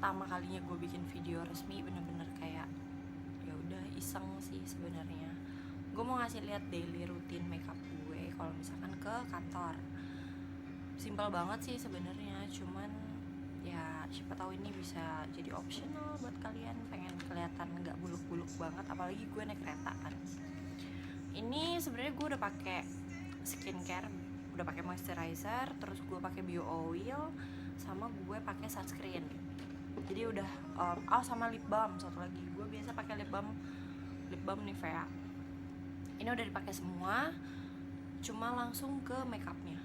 pertama kalinya gue bikin video resmi, bener-bener kayak ya udah iseng sih sebenarnya. Gue mau ngasih lihat daily routine makeup gue kalau misalkan ke kantor. Simpel banget sih sebenarnya, cuman ya siapa tahu ini bisa jadi optional buat kalian pengen kelihatan nggak buluk-buluk banget, apalagi gue naik kereta kan. Ini sebenarnya gue udah pakai skincare, udah pakai moisturizer, terus gue pakai bio oil, sama gue pakai sunscreen. Jadi udah sama lip balm satu lagi. Gue biasa pakai lip balm Nivea. Ini udah dipakai semua, cuma langsung ke makeupnya.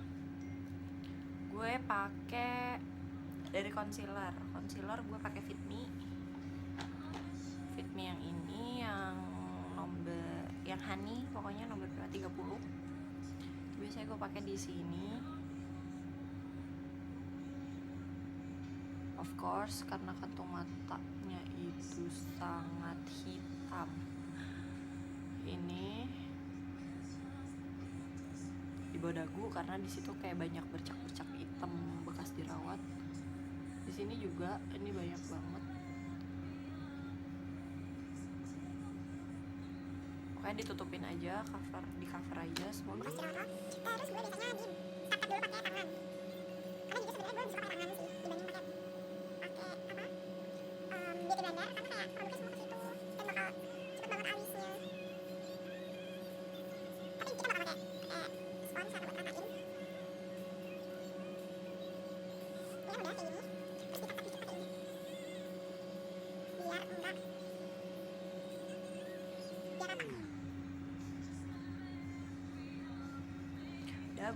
Gue pakai dari concealer gue pakai Fit Me yang ini, yang nomor yang honey, pokoknya nomor 30. Biasanya gue pakai di sini. Of course, karena kantung matanya itu sangat hitam, ini di bawah dagu karena di situ kayak banyak bercak-bercak hitam bekas dirawat. Di sini juga ini banyak banget. Pokoknya ditutupin aja, di cover aja semua. Terus gue biasanya tap-tap dulu pakai tangan. Karena juga sebenarnya gue lebih suka pakai tangan sih dibanding pakai beauty blender, karena kayak produknya semua ke situ dan bakal cepet banget alisnya. Tapi kita bakal pakai spons atau buat ratain. Ini udah kayak gini. Terus ditap-tap dikit pakai ini. Biar enggak rata.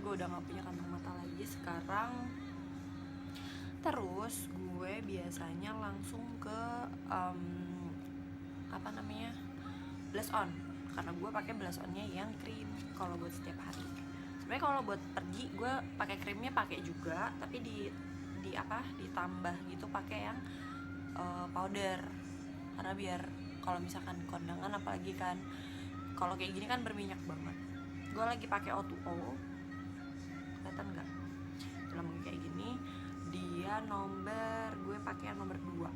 Gue udah gak punya kantong mata lagi sekarang. Terus gue biasanya langsung ke blush on, karena gue pakai blush onnya yang krim kalau buat setiap hari. Sebenarnya kalau buat pergi gue pakai krimnya pakai juga, tapi ditambah gitu pakai yang powder, karena biar kalau misalkan kondangan, apalagi kan kalau kayak gini kan berminyak banget. Gue lagi pakai O2O, kelihatan nggak? Dalam kayak gini, dia gue pakai yang nomor 2.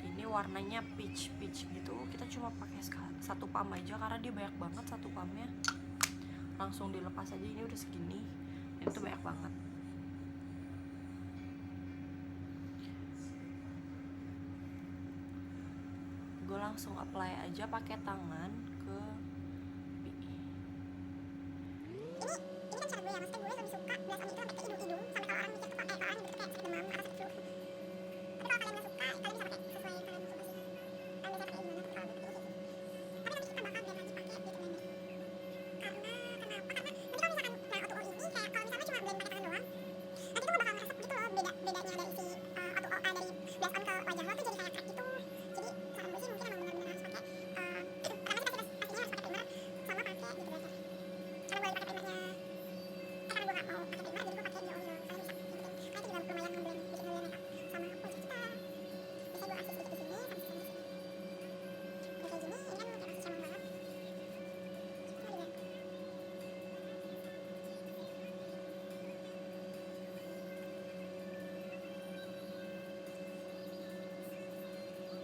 Ini warnanya peach gitu. Kita cuma pakai satu pump aja karena dia banyak banget satu pumpnya. Langsung dilepas aja, ini udah segini. Dan itu banyak banget. Gue langsung apply aja pakai tangan ke Ini kan cara gue ya, maksudnya gue lebih suka blush on itu sampai ke hidung-hidung, sampai kalau orang mikir tuh kalau orang mikir tuh kayak sakit demam atau sakit flu. Tapi kalau kalian gak suka, kalian bisa pakai sesuai yang kalian suka sih. Kalian bisa pakai gimana, tapi kalau gue pakai ini. Tapi nanti kita bakal blend lagi pakai beauty blender. Kenapa? Karena nanti kalau misalkan O2O ini kayak kalau misalnya cuma blend pakai tangan doang, nanti tuh gue bakal ngerasa gitu loh bedanya dari si O2O dari blush on ke wajah lo tuh jadi kayak crack gitu. Jadi saran gue sih mungkin emang benar-benar harus pakai pertama sih pastinya harus pakai primer sama pakai beauty blender. Karena gue lagi pakai primernya, karena gue gak mau pakai primer jadi gue pakai bio oil. Kalian bisa bikin, karena itu juga lumayan ngeblend, bikin ngeblend makeup sama kulit kita. Biasanya gue kasih sedikit di sini sama sedikit di sini. Udah kayak gini, ini kan kayak masih cemang banget. Nah, di blend.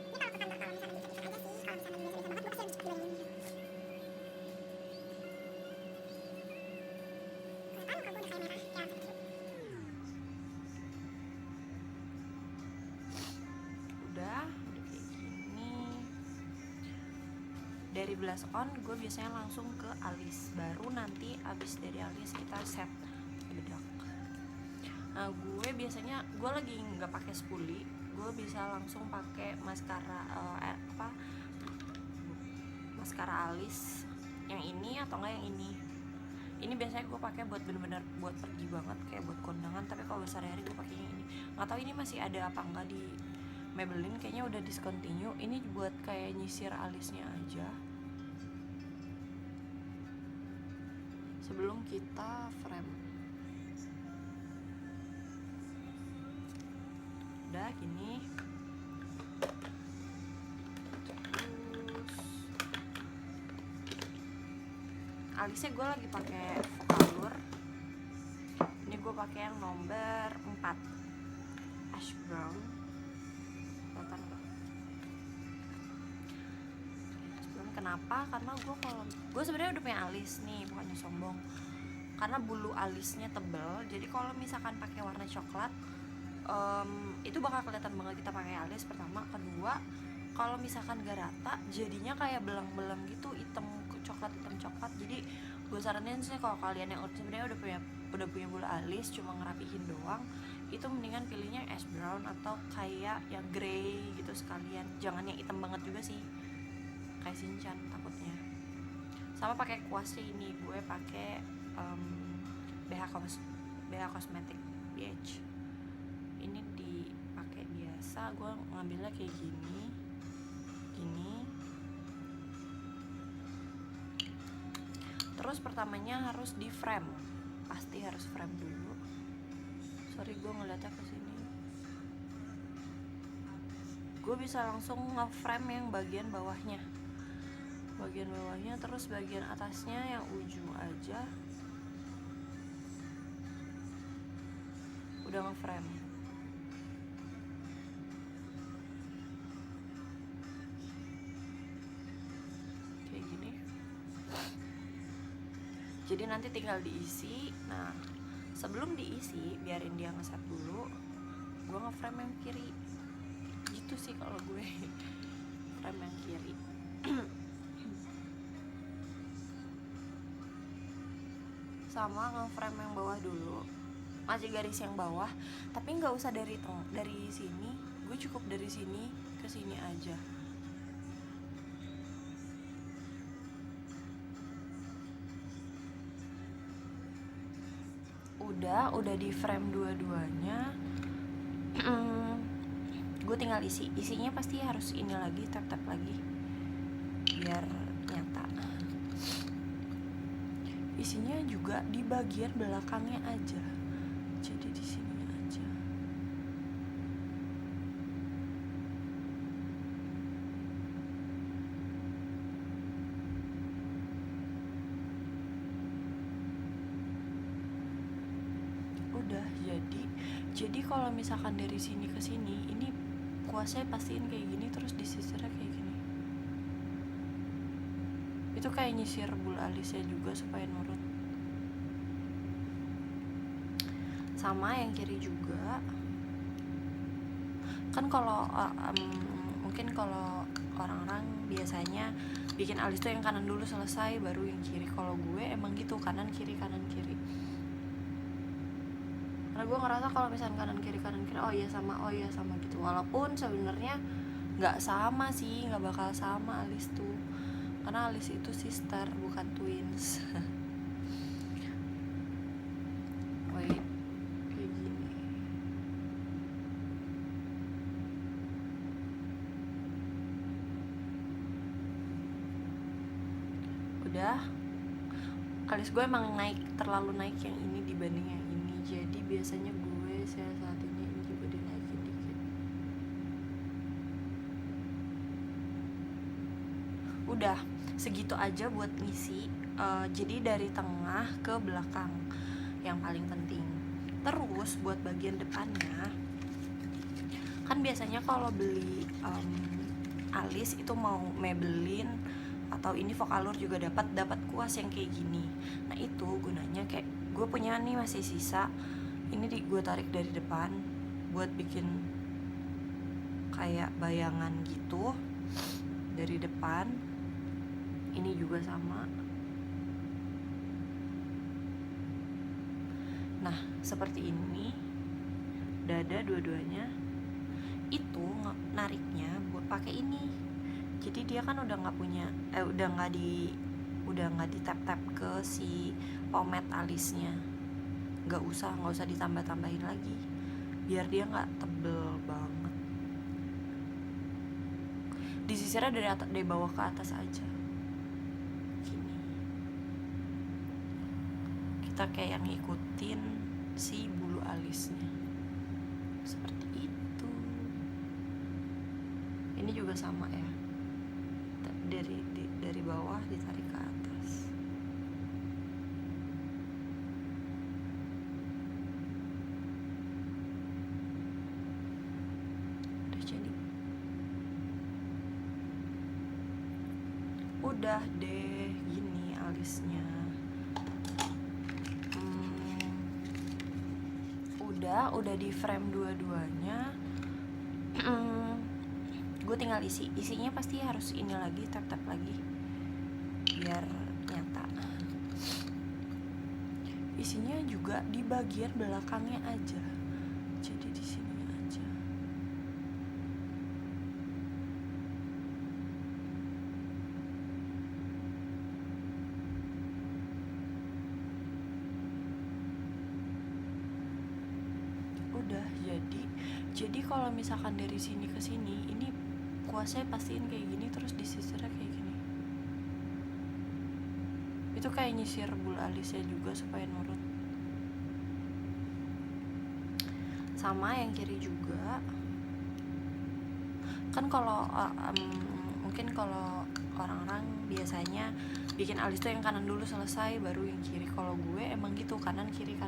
Ini kalau ke kantor, kalau misalnya bisa-bisa aja sih. Kalau misalnya biasa-biasa banget, gue pasti harus blend ini. Kelihatan muka gue udah kayak merah, kayak sakit flu. udah kayak gini. Dari blush on gue biasanya langsung ke alis, baru nanti abis dari alis kita set bedak. Nah, gue biasanya lagi nggak pakai spoolie, gue bisa langsung pakai maskara maskara alis yang ini atau enggak yang ini. Ini biasanya gue pakai buat bener-bener buat pergi banget, kayak buat kondangan. Tapi kalau sehari-hari gue pakai yang ini. Nggak tahu ini masih ada apa enggak di Maybelline, kayaknya udah discontinue. Ini buat kayak nyisir alisnya aja sebelum kita frame. Udah gini. Terus alisnya gue lagi pakai Vocaloid. Ini gue pakai yang nomor 4, ash brown. Kelihatan nggak? Kenapa? Karena gue sebenarnya udah punya alis nih, bukannya sombong. Karena bulu alisnya tebel, jadi kalau misalkan pakai warna coklat, itu bakal kelihatan banget kita pakai alis. Pertama, kedua, kalau misalkan gak rata, jadinya kayak belang-belang gitu, hitam coklat. Jadi gue saranin sih kalau kalian yang sebenarnya udah punya bulu alis, cuma ngerapihin doang, itu mendingan pilihnya ash brown atau kayak yang grey gitu sekalian. Jangan yang hitam banget juga sih, kayak Shinchan takutnya. Sama pakai kuasnya ini, gue pakai BH Cosmetic BH. Ini dipakai biasa, gue ngambilnya kayak gini. Terus pertamanya harus di frame, pasti harus frame dulu. Sorry, gue ngeliatnya ke sini. Gue bisa langsung nge-frame yang bagian bawahnya, terus bagian atasnya yang ujung aja udah nge-frame. Kayak gini. Jadi nanti tinggal diisi. Nah, sebelum diisi, biarin dia ngeset dulu. Gue nge-frame yang kiri. Gitu sih kalau gue frame yang kiri. Sama nge-frame yang bawah dulu, masih garis yang bawah, tapi nggak usah dari sini. Gue cukup dari sini ke sini aja. Udah di frame dua-duanya. Gue tinggal isinya pasti harus ini lagi, tap lagi biar nyata. Isinya juga di bagian belakangnya aja, jadi di sini aja. Udah jadi kalau misalkan dari sini ke sini, ini kuasnya pastiin kayak gini, terus disisirnya kayak gini. Itu kayak nyisir bulu alisnya juga supaya nurut. Sama yang kiri juga. Kan kalau mungkin kalau orang-orang biasanya bikin alis tuh yang kanan dulu selesai baru yang kiri. Kalau gue emang gitu, kanan kiri. Karena gue ngerasa kalau misalnya kanan kiri oh iya sama gitu. Walaupun sebenarnya nggak sama sih, nggak bakal sama alis tuh. Karena alis itu sister, bukan twins. Wait, kayak gini. Udah. Alis gue emang terlalu naik yang ini dibanding yang ini. Jadi biasanya gue siasatinya ini juga dinaikin dikit. Udah, segitu aja buat ngisi. Jadi dari tengah ke belakang yang paling penting. Terus buat bagian depannya, kan biasanya kalau beli alis itu mau Maybelline atau ini Vocaloid juga dapat kuas yang kayak gini. Nah itu gunanya kayak gue punya nih masih sisa. Ini gue tarik dari depan buat bikin kayak bayangan gitu dari depan. Ini juga sama. Nah seperti ini, dada dua-duanya. Itu nariknya buat pakai ini. Jadi dia kan udah nggak di tap ke si pomade alisnya. Nggak usah ditambah-tambahin lagi, biar dia nggak tebel banget. Disisirnya dari bawah ke atas aja. Gini. Kita kayak ngikutin si bulu alisnya. Seperti itu. Ini juga sama ya. Dari bawah ditarik ke atas. Udah deh gini alisnya. Udah di frame dua-duanya. Gue tinggal isinya pasti harus ini lagi, tap lagi biar nyata. Isinya juga di bagian belakangnya aja, jadi di sini aja. Udah jadi kalau misalkan dari sini ke sini ini kuasnya pastiin kayak gini, terus disisirnya kayak gini. Itu kayak nyisir bulu alisnya juga supaya nurut. Sama yang kiri juga. Kan kalau mungkin kalau orang-orang biasanya bikin alis tuh yang kanan dulu selesai baru yang kiri. Kalau gue emang gitu, kanan kiri.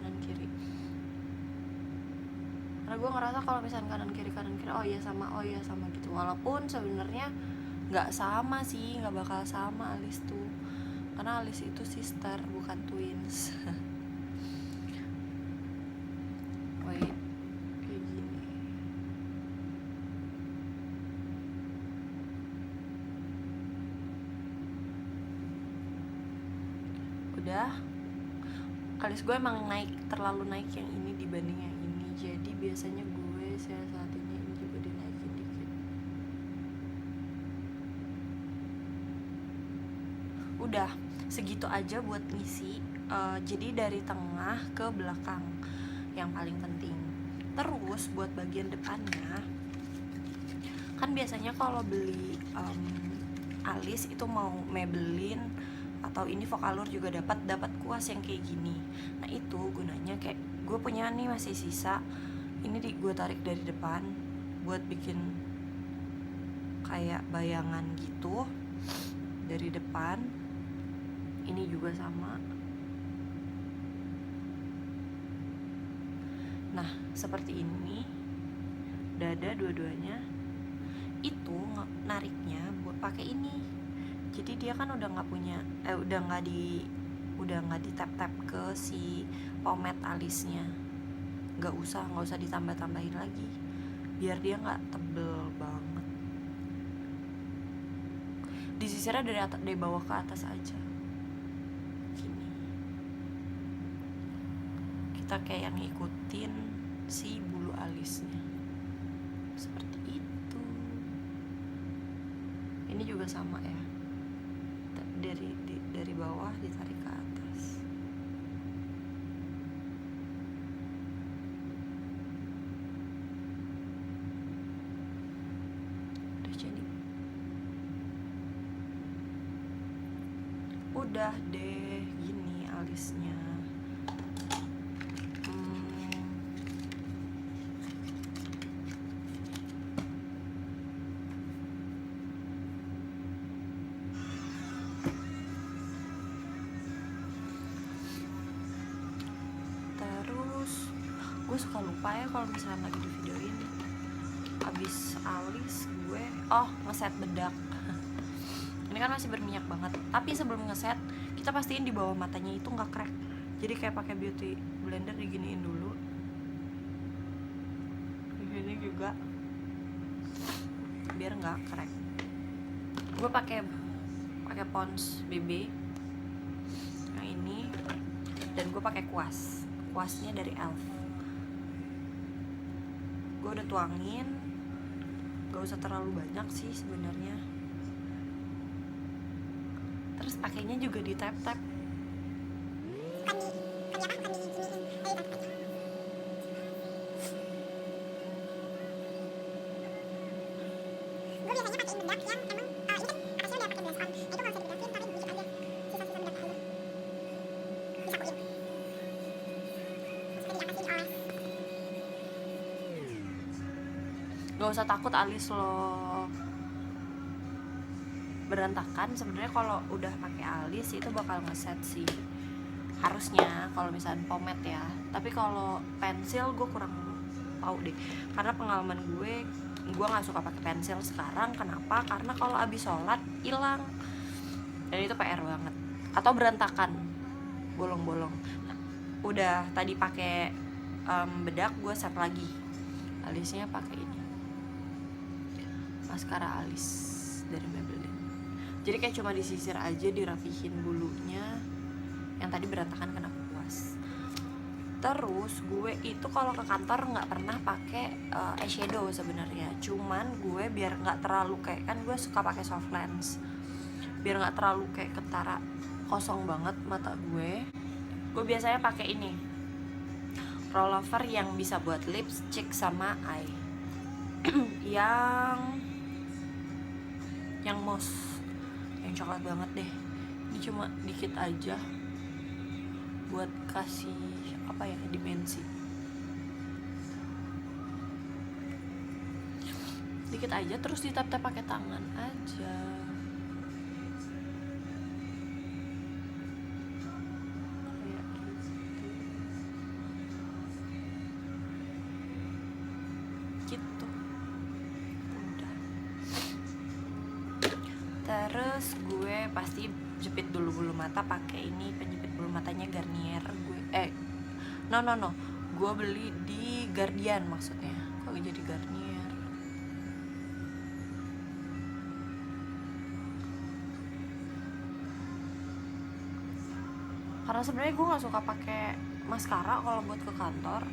Karena gue ngerasa kalau misalnya kanan kiri oh iya sama gitu. Walaupun sebenarnya nggak sama sih, nggak bakal sama alis tuh, karena alis itu sister bukan twins. Wait, kayak gini. Udah, alis gue emang terlalu naik yang ini dibanding yang ini. Jadi biasanya gue siasatinnya ini juga dinaikin dikit. Udah segitu aja buat ngisi. Jadi dari tengah ke belakang yang paling penting. Terus buat bagian depannya, kan biasanya kalau beli alis itu mau Maybelline atau ini Vocaloid juga dapat kuas yang kayak gini. Nah itu gunanya kayak gue punya nih masih sisa, ini gue tarik dari depan buat bikin kayak bayangan gitu dari depan. Ini juga sama. Nah seperti ini, dada dua-duanya. Itu nariknya buat pakai ini. Jadi dia kan udah nggak di tap ke si pomade alisnya. Nggak usah ditambah-tambahin lagi, biar dia nggak tebel banget. Disisirnya dari bawah ke atas aja. Gini. Kita kayak ngikutin si bulu alisnya. Seperti itu. Ini juga sama ya. Dari bawah ditarik ke atas. Udah jadi. Udah deh gini alisnya. Gue suka lupa ya kalau misalnya lagi di videoin. Abis alis gue ngeset bedak. Ini kan masih berminyak banget, tapi sebelum ngeset kita pastiin di bawah matanya itu nggak crack. Jadi kayak pakai beauty blender diginiin dulu. Di sini juga biar nggak crack. Gue pakai Pond's BB yang ini, dan gue pakai kuasnya dari Elf. Gue udah tuangin, gak usah terlalu banyak sih sebenarnya. Terus pakainya juga di tap-tap. Gue biasanya pakein bedak yang emang ini kan atasnya udah pakai blush on. Itu gak usah dibedakin, tapi dikit aja sisa-sisa bedak aja disapuin. Maksudnya diatasin oles. Gak usah takut alis lo berantakan. Sebenarnya kalau udah pakai alis itu bakal ngeset sih, harusnya kalau misalnya pomade ya. Tapi kalau pensil gue kurang tahu deh, karena pengalaman gue nggak suka pakai pensil sekarang. Kenapa? Karena kalau abis sholat hilang. dan itu PR banget. Atau berantakan, bolong-bolong. Udah tadi pakai bedak, gue set lagi alisnya pakai ini maskara alis dari Maybelline. Jadi kayak cuma disisir aja, dirapihin bulunya yang tadi berantakan kena kuas. Terus gue itu kalau ke kantor nggak pernah pakai eyeshadow sebenarnya. Cuman gue biar nggak terlalu kayak, kan gue suka pakai soft lens, biar nggak terlalu kayak ketara kosong banget mata gue biasanya pakai ini rollover yang bisa buat lips, cheek sama eye. yang moss, yang coklat banget deh. Ini cuma dikit aja buat kasih apa ya, dimensi. Dikit aja, terus ditap-tap pakai tangan aja. Kayak gitu. Udah. Terus gue pasti jepit dulu bulu mata pakai ini penjepit bulu matanya Garnier. Gue beli di Guardian, maksudnya kok jadi Garnier. Karena sebenarnya gue nggak suka pakai maskara kalau buat ke kantor.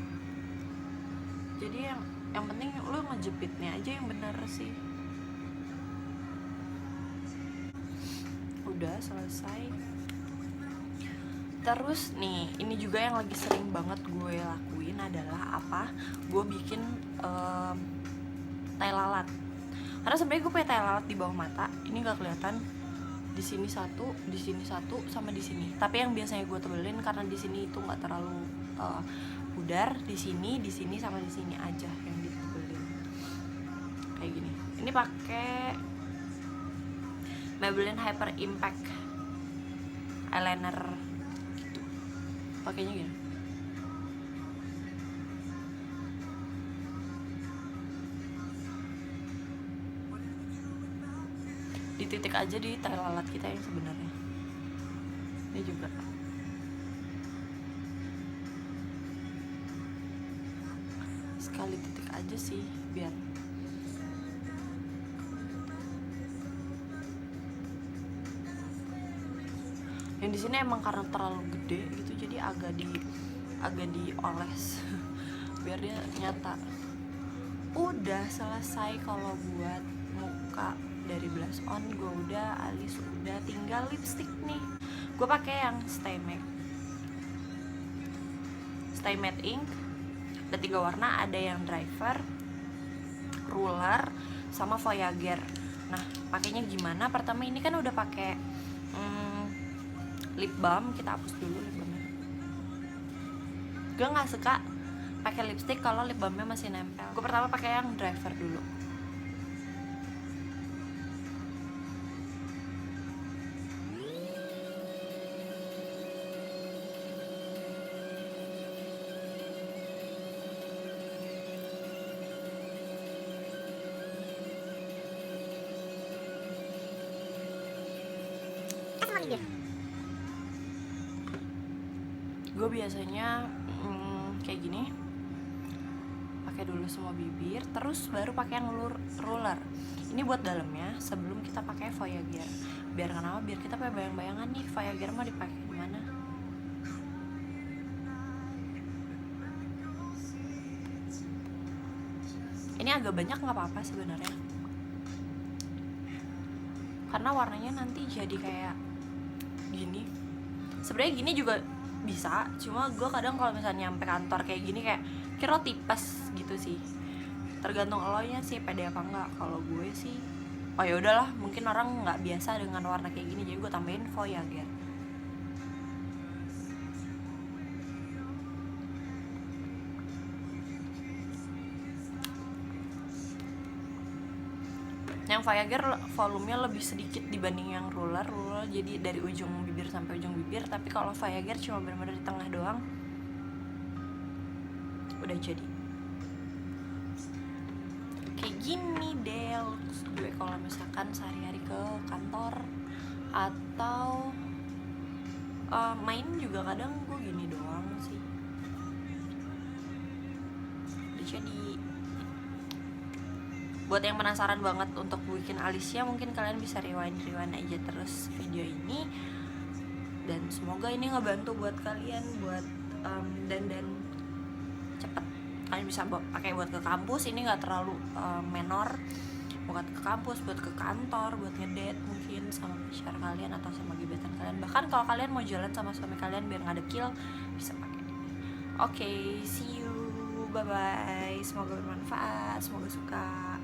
Jadi yang penting lu ngejepitnya aja yang bener sih. Udah selesai. Terus nih, ini juga yang lagi sering banget gue lakuin adalah apa? Gue bikin tai lalat. Karena sebenarnya gue punya tai lalat di bawah mata. Ini nggak kelihatan. Di sini satu, sama di sini. Tapi yang biasanya gue tebelin karena di sini itu nggak terlalu pudar. Di sini sama di sini aja yang ditebelin. Kayak gini. Ini pakai Maybelline Hyper Impact eyeliner gitu. Pakainya gini. Dititik aja di tai lalat kita yang sebenarnya. Ini juga. Sekali titik aja sih biar yang di sini emang karena terlalu gede gitu, jadi agak dioles biar dia nyata. Udah selesai kalau buat muka dari blush on gue udah, alis udah, tinggal lipstick nih. Gue pakai yang Stay Matte Ink. Ada 3 warna, ada yang driver, ruler, sama Voyager. Nah, pakainya gimana? Pertama ini kan udah pakai lip balm, kita hapus dulu lip balmnya. Gue nggak suka pakai lipstick kalau lip balmnya masih nempel. Gue pertama pakai yang driver dulu. Gue biasanya kayak gini, pakai dulu semua bibir, terus baru pakai yang ruler. Ini buat dalamnya sebelum kita pakai Voyager. Biar kenapa? Biar kita pakai bayang-bayangan nih Voyager mau dipakai di mana. Ini agak banyak nggak apa-apa sebenarnya, karena warnanya nanti jadi kayak gini. Sebenarnya gini juga bisa, cuma gue kadang kalau misalnya nyampe kantor kayak gini kayak kira tipes gitu sih. Tergantung elonya sih pede apa enggak. Kalau gue sih oh ya udahlah, mungkin orang nggak biasa dengan warna kayak gini, jadi gue tambahin Voyager. Yang Voyager volumenya lebih sedikit dibanding yang ruler, jadi dari ujung bibir sampai ujung bibir. Tapi kalau Voyager cuma benar-benar di tengah doang, udah jadi kayak gini deh looks gue kalau misalkan sehari-hari ke kantor. atau main juga kadang gue gini doang sih. Jadi buat yang penasaran banget untuk bikin alisnya, mungkin kalian bisa rewind aja terus video ini, dan semoga ini ngebantu buat kalian buat dandan cepet. Kalian bisa pakai buat ke kampus, ini nggak terlalu menor, buat ke kampus, buat ke kantor, buat ngedate mungkin sama pacar kalian atau sama gebetan kalian. Bahkan kalau kalian mau jalan sama suami kalian biar nggak dekil, bisa pakai. Oke, see you, bye bye. Semoga bermanfaat, semoga suka.